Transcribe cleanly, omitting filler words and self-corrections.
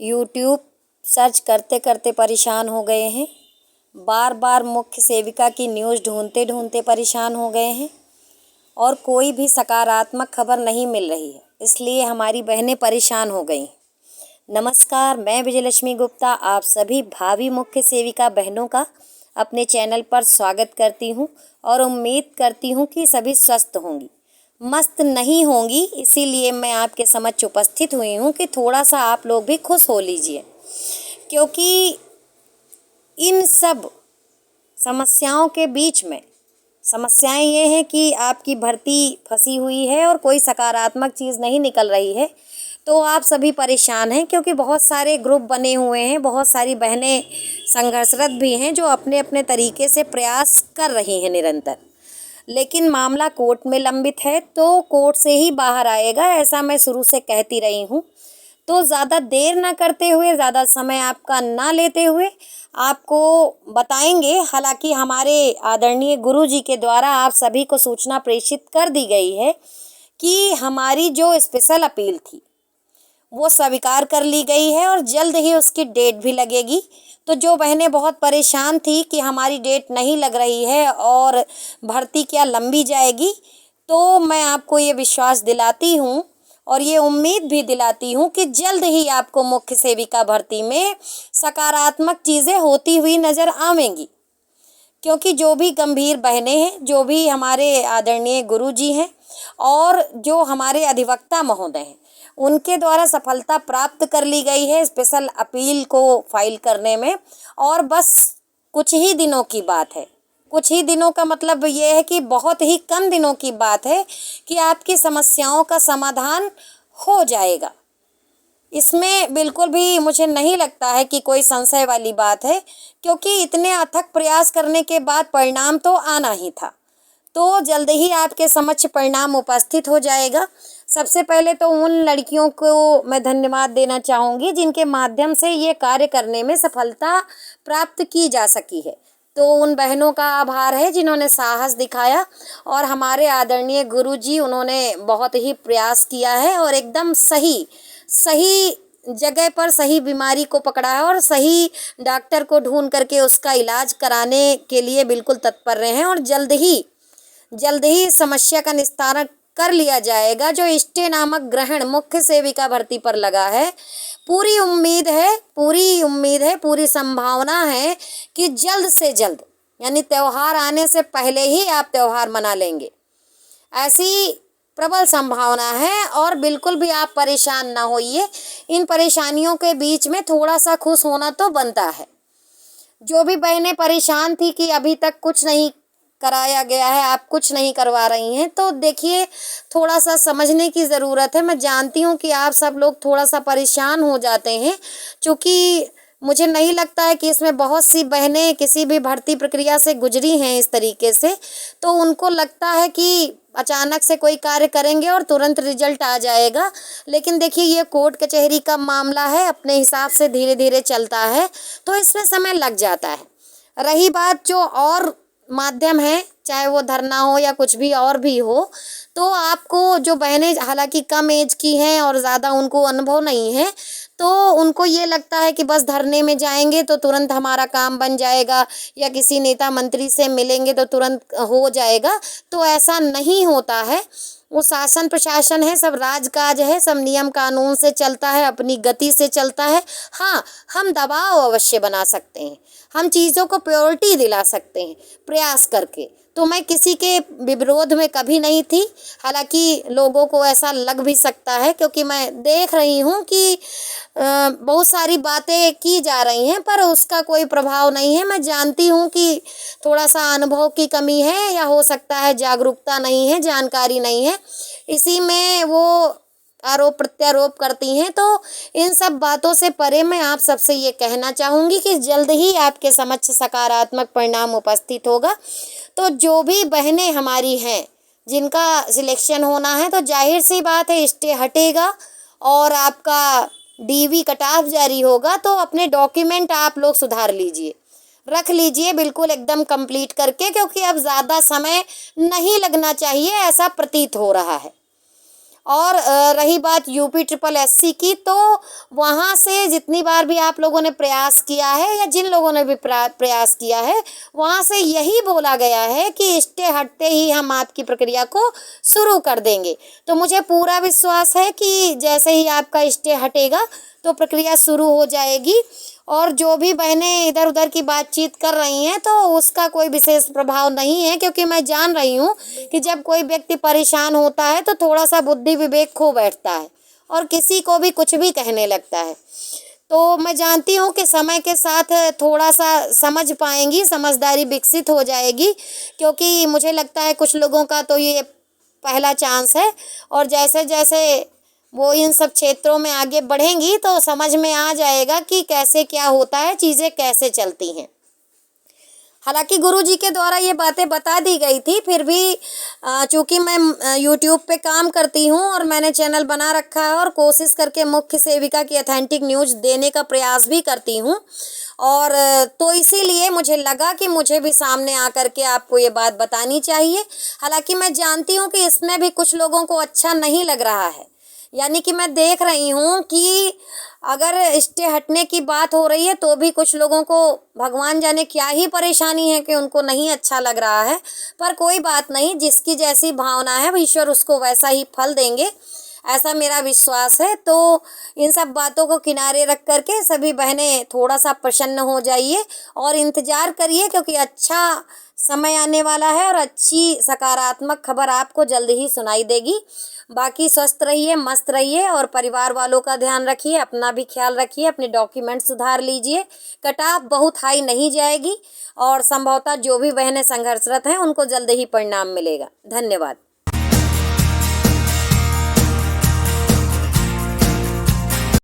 YouTube search करते करते परेशान हो गए हैं। बार बार मुख्य सेविका की न्यूज़ ढूंढते ढूंढते परेशान हो गए हैं और कोई भी सकारात्मक खबर नहीं मिल रही है, इसलिए हमारी बहनें परेशान हो गई। नमस्कार, मैं विजयलक्ष्मी गुप्ता आप सभी भावी मुख्य सेविका बहनों का अपने चैनल पर स्वागत करती हूं और उम्मीद करती हूं कि सभी स्वस्थ होंगी, मस्त नहीं होंगी। इसीलिए मैं आपके समक्ष उपस्थित हुई हूं कि थोड़ा सा आप लोग भी खुश हो लीजिए, क्योंकि इन सब समस्याओं के बीच में समस्याएं ये हैं कि आपकी भर्ती फंसी हुई है और कोई सकारात्मक चीज़ नहीं निकल रही है। तो आप सभी परेशान हैं क्योंकि बहुत सारे ग्रुप बने हुए हैं, बहुत सारी बहनें संघर्षरत भी हैं जो अपने अपने तरीके से प्रयास कर रही हैं निरंतर। लेकिन मामला कोर्ट में लंबित है तो कोर्ट से ही बाहर आएगा, ऐसा मैं शुरू से कहती रही हूँ। तो ज़्यादा देर ना करते हुए, ज़्यादा समय आपका ना लेते हुए आपको बताएंगे। हालांकि हमारे आदरणीय गुरुजी के द्वारा आप सभी को सूचना प्रेषित कर दी गई है कि हमारी जो स्पेशल अपील थी वो स्वीकार कर ली गई है और जल्द ही उसकी डेट भी लगेगी। तो जो बहनें बहुत परेशान थी कि हमारी डेट नहीं लग रही है और भर्ती क्या लंबी जाएगी, तो मैं आपको ये विश्वास दिलाती हूँ और ये उम्मीद भी दिलाती हूँ कि जल्द ही आपको मुख्य सेविका भर्ती में सकारात्मक चीज़ें होती हुई नज़र आवेंगी। क्योंकि जो भी गंभीर बहनें हैं, जो भी हमारे आदरणीय गुरुजी हैं और जो हमारे अधिवक्ता महोदय हैं, उनके द्वारा सफलता प्राप्त कर ली गई है स्पेशल अपील को फाइल करने में। और बस कुछ ही दिनों की बात है, कुछ ही दिनों का मतलब ये है कि बहुत ही कम दिनों की बात है कि आपकी समस्याओं का समाधान हो जाएगा। इसमें बिल्कुल भी मुझे नहीं लगता है कि कोई संशय वाली बात है, क्योंकि इतने अथक प्रयास करने के बाद परिणाम तो आना ही था। तो जल्द ही आपके समक्ष परिणाम उपस्थित हो जाएगा। सबसे पहले तो उन लड़कियों को मैं धन्यवाद देना चाहूँगी जिनके माध्यम से ये कार्य करने में सफलता प्राप्त की जा सकी है। तो उन बहनों का आभार है जिन्होंने साहस दिखाया और हमारे आदरणीय गुरुजी उन्होंने बहुत ही प्रयास किया है और एकदम सही जगह पर सही बीमारी को पकड़ा है और सही डॉक्टर को ढूंढ करके उसका इलाज कराने के लिए बिल्कुल तत्पर रहे हैं। और जल्द ही इस समस्या का निस्तारण कर लिया जाएगा। जो स्टे नामक ग्रहण मुख्य सेविका भर्ती पर लगा है, पूरी उम्मीद है, पूरी संभावना है कि जल्द से जल्द, यानी त्यौहार आने से पहले ही आप त्यौहार मना लेंगे, ऐसी प्रबल संभावना है। और बिल्कुल भी आप परेशान ना होइए। इन परेशानियों के बीच में थोड़ा सा खुश होना तो बनता है। जो भी बहनें परेशान थी कि अभी तक कुछ नहीं कराया गया है, आप कुछ नहीं करवा रही हैं, तो देखिए थोड़ा सा समझने की ज़रूरत है। मैं जानती हूँ कि आप सब लोग थोड़ा सा परेशान हो जाते हैं, क्योंकि मुझे नहीं लगता है कि इसमें बहुत सी बहनें किसी भी भर्ती प्रक्रिया से गुजरी हैं इस तरीके से। तो उनको लगता है कि अचानक से कोई कार्य करेंगे और तुरंत रिजल्ट आ जाएगा। लेकिन देखिए ये कोर्ट कचहरी का मामला है, अपने हिसाब से धीरे धीरे चलता है, तो इसमें समय लग जाता है। रही बात जो और माध्यम है, चाहे वो धरना हो या कुछ भी और भी हो, तो आपको जो बहनें हालांकि कम एज की हैं और ज़्यादा उनको अनुभव नहीं है, तो उनको ये लगता है कि बस धरने में जाएंगे तो तुरंत हमारा काम बन जाएगा या किसी नेता मंत्री से मिलेंगे तो तुरंत हो जाएगा। तो ऐसा नहीं होता है। वो शासन प्रशासन है, सब राजकाज है, सब नियम कानून से चलता है, अपनी गति से चलता है। हाँ, हम दबाव अवश्य बना सकते हैं, हम चीज़ों को प्योरिटी दिला सकते हैं प्रयास करके। तो मैं किसी के विरोध में कभी नहीं थी। हालांकि लोगों को ऐसा लग भी सकता है, क्योंकि मैं देख रही हूँ कि बहुत सारी बातें की जा रही हैं पर उसका कोई प्रभाव नहीं है। मैं जानती हूँ कि थोड़ा सा अनुभव की कमी है या हो सकता है जागरूकता नहीं है, जानकारी नहीं है, इसी में वो आरोप प्रत्यारोप करती हैं। तो इन सब बातों से परे मैं आप सबसे ये कहना चाहूँगी कि जल्द ही आपके समक्ष सकारात्मक परिणाम उपस्थित होगा। तो जो भी बहनें हमारी हैं जिनका सिलेक्शन होना है, तो जाहिर सी बात है स्टे हटेगा और आपका डीवी कट ऑफ जारी होगा। तो अपने डॉक्यूमेंट आप लोग सुधार लीजिए, रख लीजिए बिल्कुल एकदम कंप्लीट करके, क्योंकि अब ज़्यादा समय नहीं लगना चाहिए ऐसा प्रतीत हो रहा है। और रही बात UPSSSC की, तो वहाँ से जितनी बार भी आप लोगों ने प्रयास किया है या जिन लोगों ने भी प्रयास किया है, वहाँ से यही बोला गया है कि स्टे हटते ही हम आपकी प्रक्रिया को शुरू कर देंगे। तो मुझे पूरा विश्वास है कि जैसे ही आपका स्टे हटेगा तो प्रक्रिया शुरू हो जाएगी। और जो भी बहनें इधर उधर की बातचीत कर रही हैं, तो उसका कोई विशेष प्रभाव नहीं है, क्योंकि मैं जान रही हूँ कि जब कोई व्यक्ति परेशान होता है तो थोड़ा सा बुद्धि विवेक खो बैठता है और किसी को भी कुछ भी कहने लगता है। तो मैं जानती हूँ कि समय के साथ थोड़ा सा समझ पाएंगी, समझदारी विकसित हो जाएगी, क्योंकि मुझे लगता है कुछ लोगों का तो ये पहला चांस है, और जैसे जैसे वो इन सब क्षेत्रों में आगे बढ़ेंगी तो समझ में आ जाएगा कि कैसे क्या होता है, चीज़ें कैसे चलती हैं। हालांकि गुरुजी के द्वारा ये बातें बता दी गई थी, फिर भी चूँकि मैं YouTube पे काम करती हूँ और मैंने चैनल बना रखा है और कोशिश करके मुख्य सेविका की ऑथेंटिक न्यूज़ देने का प्रयास भी करती हूँ, और तो इसीलिए मुझे लगा कि मुझे भी सामने आकर के आपको ये बात बतानी चाहिए। हालांकि मैं जानती हूँ कि इसमें भी कुछ लोगों को अच्छा नहीं लग रहा है, यानी कि मैं देख रही हूँ कि अगर स्टे हटने की बात हो रही है तो भी कुछ लोगों को भगवान जाने क्या ही परेशानी है कि उनको नहीं अच्छा लग रहा है। पर कोई बात नहीं, जिसकी जैसी भावना है ईश्वर उसको वैसा ही फल देंगे, ऐसा मेरा विश्वास है। तो इन सब बातों को किनारे रख करके सभी बहनें थोड़ा सा प्रसन्न हो जाइए और इंतज़ार करिए, क्योंकि अच्छा समय आने वाला है और अच्छी सकारात्मक खबर आपको जल्द ही सुनाई देगी। बाकी स्वस्थ रहिए, मस्त रहिए और परिवार वालों का ध्यान रखिए, अपना भी ख्याल रखिए, अपने डॉक्यूमेंट सुधार लीजिए। कटाव बहुत हाई नहीं जाएगी और संभवतः जो भी बहनें संघर्षरत हैं उनको जल्द ही परिणाम मिलेगा। धन्यवाद।